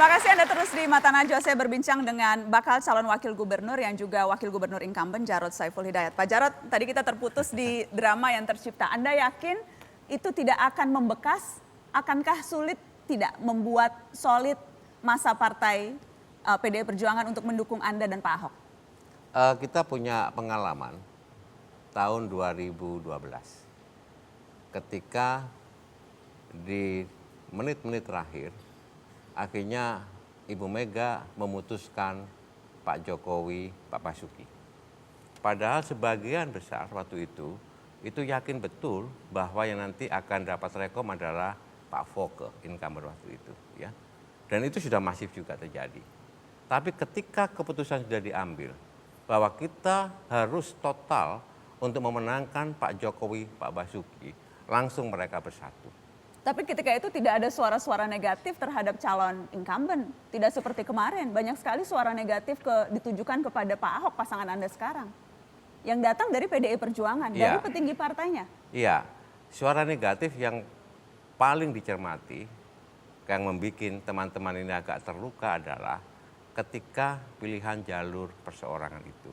Terima kasih Anda terus di Mata Najwa. Saya berbincang dengan bakal calon wakil gubernur yang juga wakil gubernur incumbent Jarod Saiful Hidayat. Pak Jarod, tadi kita terputus di drama yang tercipta. Anda yakin itu tidak akan membekas? Akankah sulit tidak membuat solid masa partai PDI Perjuangan untuk mendukung Anda dan Pak Ahok? Kita punya pengalaman tahun 2012 ketika di menit-menit terakhir akhirnya Ibu Mega memutuskan Pak Jokowi, Pak Basuki. Padahal sebagian besar waktu itu yakin betul bahwa yang nanti akan dapat rekom adalah Pak Foke, incumbent waktu itu, ya. Dan itu sudah masif juga terjadi. Tapi ketika keputusan sudah diambil bahwa kita harus total untuk memenangkan Pak Jokowi, Pak Basuki, langsung mereka bersatu. Tapi ketika itu tidak ada suara-suara negatif terhadap calon incumbent. Tidak seperti kemarin, banyak sekali suara negatif ditujukan kepada Pak Ahok, pasangan Anda sekarang. Yang datang dari PDI Perjuangan, dari petinggi partainya. Iya, suara negatif yang paling dicermati, yang membuat teman-teman ini agak terluka adalah ketika pilihan jalur perseorangan itu.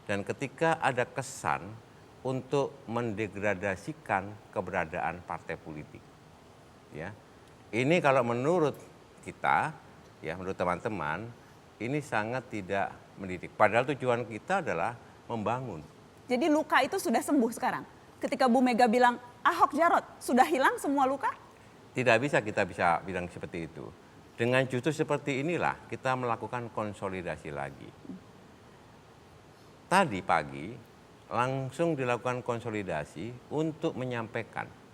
Dan ketika ada kesan untuk mendegradasikan keberadaan partai politik. Ya, ini kalau menurut kita, ya menurut teman-teman, ini sangat tidak mendidik. Padahal tujuan kita adalah membangun. Jadi luka itu sudah sembuh sekarang? Ketika Bu Mega bilang, Ahok Jarod, sudah hilang semua luka? Tidak bisa kita bilang seperti itu. Dengan justru seperti inilah kita melakukan konsolidasi lagi. Tadi pagi langsung dilakukan konsolidasi untuk menyampaikan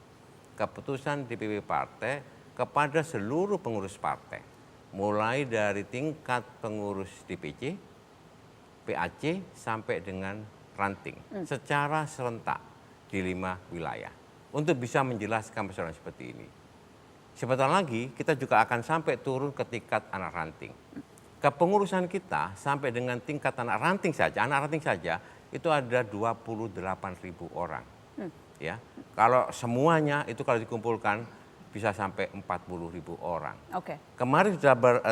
keputusan DPW partai kepada seluruh pengurus partai. Mulai dari tingkat pengurus DPC, PAC sampai dengan ranting. Secara serentak di 5 wilayah. Untuk bisa menjelaskan persoalan seperti ini. Sebentar lagi kita juga akan sampai turun ke tingkat anak ranting. Kepengurusan kita sampai dengan tingkat anak ranting saja itu ada 28.000 orang. Ya, kalau semuanya itu kalau dikumpulkan bisa sampai 40.000 orang. Oke. Kemarin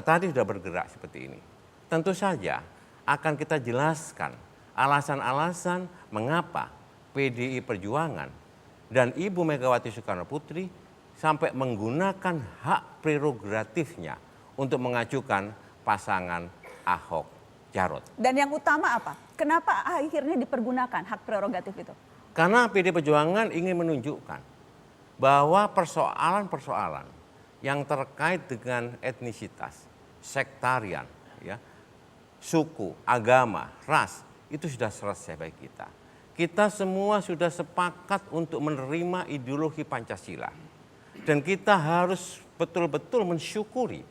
tadi sudah bergerak seperti ini. Tentu saja akan kita jelaskan alasan-alasan mengapa PDI Perjuangan dan Ibu Megawati Soekarno Putri sampai menggunakan hak prerogatifnya untuk mengajukan pasangan Ahok Jarod. Dan yang utama apa? Kenapa akhirnya dipergunakan hak prerogatif itu? Karena PDI Perjuangan ingin menunjukkan bahwa persoalan-persoalan yang terkait dengan etnisitas, sektarian, ya, suku, agama, ras, itu sudah selesai bagi kita. Kita semua sudah sepakat untuk menerima ideologi Pancasila. Dan kita harus betul-betul mensyukuri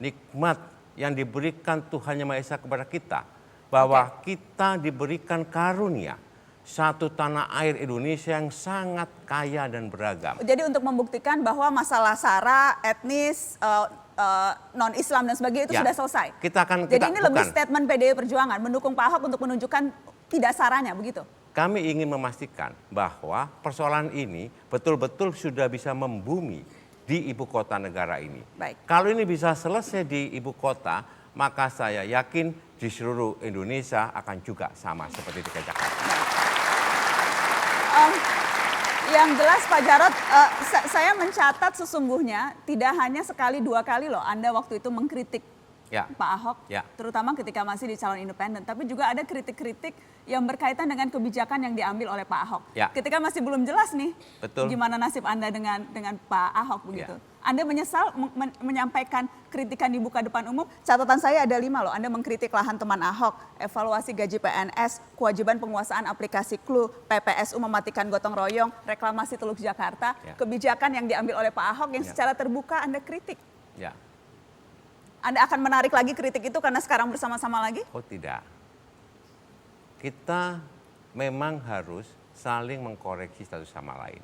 nikmat yang diberikan Tuhan Yang Maha Esa kepada kita. Bahwa kita diberikan karunia satu tanah air Indonesia yang sangat kaya dan beragam. Jadi untuk membuktikan bahwa masalah SARA, etnis, non-Islam dan sebagainya itu sudah selesai. Jadi ini lebih statement PDI Perjuangan mendukung Pak Ahok untuk menunjukkan tidak SARA-nya, begitu? Kami ingin memastikan bahwa persoalan ini betul-betul sudah bisa membumi di ibu kota negara ini. Baik. Kalau ini bisa selesai di ibu kota, maka saya yakin di seluruh Indonesia akan juga sama seperti di Jakarta. Yang jelas Pak Jarod, saya mencatat sesungguhnya tidak hanya sekali 2 kali loh Anda waktu itu mengkritik Pak Ahok, terutama ketika masih di calon independen. Tapi juga ada kritik-kritik yang berkaitan dengan kebijakan yang diambil oleh Pak Ahok. Ketika masih belum jelas nih, gimana nasib Anda dengan Pak Ahok begitu. Anda menyesal menyampaikan kritikan di muka depan umum. Catatan saya ada 5 loh. Anda mengkritik lahan teman Ahok, evaluasi gaji PNS, kewajiban penguasaan aplikasi Clue, PPSU mematikan gotong royong, reklamasi Teluk Jakarta, kebijakan yang diambil oleh Pak Ahok yang secara terbuka Anda kritik. Anda akan menarik lagi kritik itu karena sekarang bersama-sama lagi? Oh tidak. Kita memang harus saling mengkoreksi satu sama lain.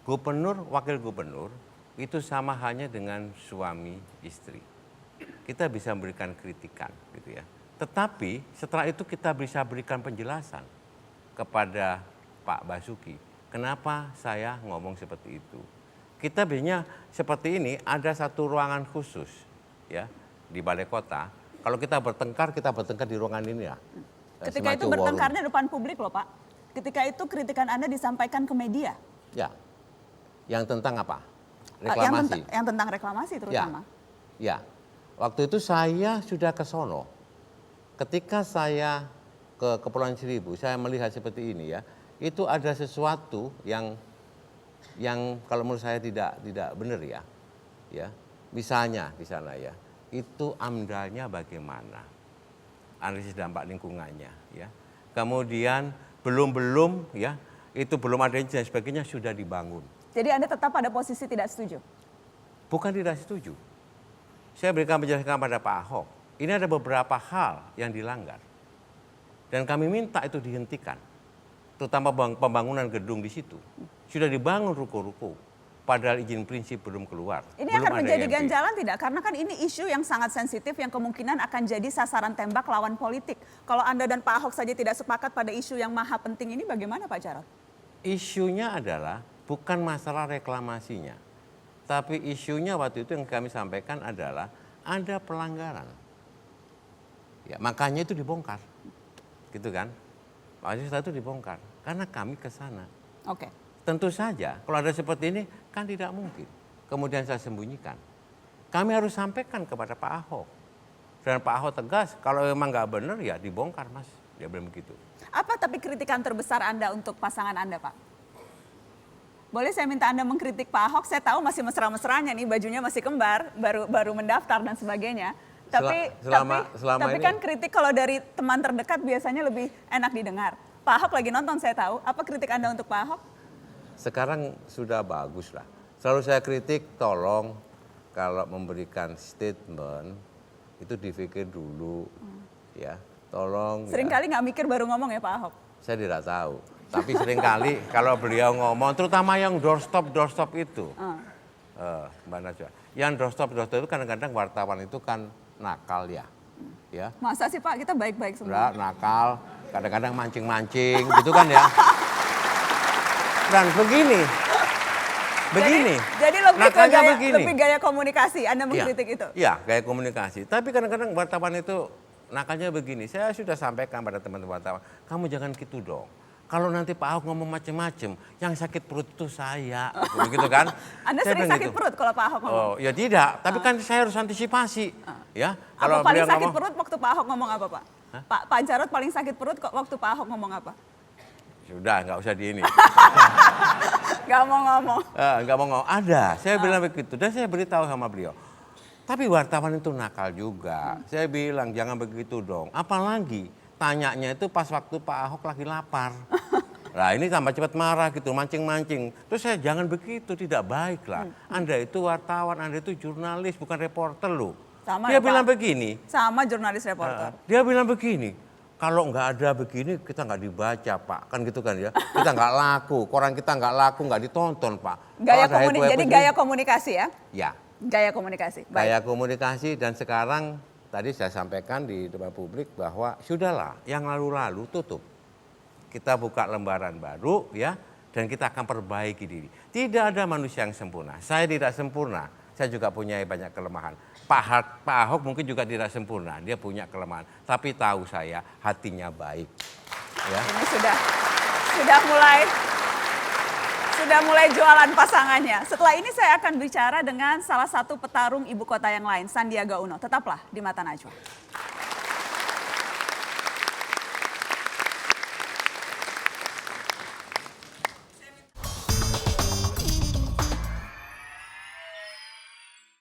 Gubernur, wakil gubernur, itu sama hanya dengan suami istri. Kita bisa memberikan kritikan gitu ya. Tetapi setelah itu kita bisa berikan penjelasan kepada Pak Basuki. Kenapa saya ngomong seperti itu? Kita biasanya seperti ini ada satu ruangan khusus ya di balai kota. Kalau kita bertengkar di ruangan ini ya. Ketika itu bertengkarnya depan publik loh Pak. Ketika itu kritikan Anda disampaikan ke media. Ya, yang tentang apa? Reklamasi. Yang tentang reklamasi terutama. Ya, waktu itu saya sudah ke sono. Ketika saya ke Kepulauan Seribu, saya melihat seperti ini ya. Itu ada sesuatu yang kalau menurut saya tidak benar ya. Ya, misalnya di sana ya, itu AMDAL-nya bagaimana? Analisis dampak lingkungannya ya. Kemudian belum ya, itu belum ada izin dan sebagainya sudah dibangun. Jadi Anda tetap pada posisi tidak setuju? Bukan tidak setuju. Saya berikan penjelasan pada Pak Ahok. Ini ada beberapa hal yang dilanggar. Dan kami minta itu dihentikan. Terutama pembangunan gedung di situ. Sudah dibangun ruko-ruko. Padahal izin prinsip belum keluar. Ini akan menjadi ganjalan tidak? Karena kan ini isu yang sangat sensitif yang kemungkinan akan jadi sasaran tembak lawan politik. Kalau Anda dan Pak Ahok saja tidak sepakat pada isu yang maha penting ini bagaimana Pak Jarod? Isunya adalah bukan masalah reklamasinya. Tapi isunya waktu itu yang kami sampaikan adalah ada pelanggaran. Ya, makanya itu dibongkar. Gitu kan? Makanya setelah itu dibongkar. Karena kami ke sana. Oke. Tentu saja kalau ada seperti ini kan tidak mungkin. Kemudian saya sembunyikan. Kami harus sampaikan kepada Pak Ahok. Dan Pak Ahok tegas, kalau memang nggak benar ya dibongkar Mas. Dia bilang begitu. Apa tapi kritikan terbesar Anda untuk pasangan Anda Pak? Boleh saya minta Anda mengkritik Pak Ahok? Saya tahu masih mesra-mesranya nih, bajunya masih kembar, baru mendaftar dan sebagainya. Tapi kan kritik kalau dari teman terdekat biasanya lebih enak didengar. Pak Ahok lagi nonton saya tahu. Apa kritik Anda untuk Pak Ahok? Sekarang sudah bagus lah. Selalu saya kritik, tolong kalau memberikan statement itu dipikir dulu, ya. Tolong. Seringkali nggak mikir baru ngomong ya Pak Ahok? Saya tidak tahu. Tapi seringkali kalau beliau ngomong, terutama yang doorstop itu, Mbak Najwa, yang doorstop itu kadang-kadang wartawan itu kan nakal ya. Ya. Masa sih Pak, kita baik-baik semua. Nakal, kadang-kadang mancing-mancing gitu kan ya. Dan begini. Jadi lebih gaya komunikasi, Anda mengkritik itu? Iya, gaya komunikasi. Tapi kadang-kadang wartawan itu nakalnya begini. Saya sudah sampaikan pada teman-teman wartawan, kamu jangan gitu dong. Kalau nanti Pak Ahok ngomong macam-macam, yang sakit perut itu saya, begitu kan? Anda sering sakit perut kalau Pak Ahok ngomong? Oh, ya tidak. Tapi kan saya harus antisipasi. Ya, kalau apa paling sakit perut waktu Pak Ahok ngomong apa Pak? Pak Jarod paling sakit perut waktu Pak Ahok ngomong apa? Sudah, nggak usah di ini. Nggak mau ngomong. Nggak mau ngomong. Ada, saya bilang begitu. Dan saya beritahu sama beliau. Tapi wartawan itu nakal juga. Saya bilang jangan begitu dong. Apalagi tanyanya itu pas waktu Pak Ahok lagi lapar. Nah ini tambah cepat marah gitu, mancing-mancing. Terus saya jangan begitu, tidak baik lah. Anda itu wartawan, Anda itu jurnalis, bukan reporter loh. Sama dia bilang begini. Sama jurnalis reporter. Dia bilang begini. Kalau nggak ada begini kita nggak dibaca Pak, kan gitu kan ya. Kita nggak laku, koran kita nggak laku, nggak ditonton Pak. Jadi gaya komunikasi ya? Ya. Gaya komunikasi. Baik. Gaya komunikasi dan sekarang tadi saya sampaikan di depan publik bahwa sudahlah yang lalu-lalu tutup. Kita buka lembaran baru ya dan kita akan perbaiki diri. Tidak ada manusia yang sempurna. Saya tidak sempurna. Saya juga punya banyak kelemahan. Pak Ahok mungkin juga tidak sempurna, dia punya kelemahan. Tapi tahu saya hatinya baik. Ya. Ini sudah mulai jualan pasangannya. Setelah ini saya akan bicara dengan salah satu petarung ibu kota yang lain, Sandiaga Uno. Tetaplah di Mata Najwa.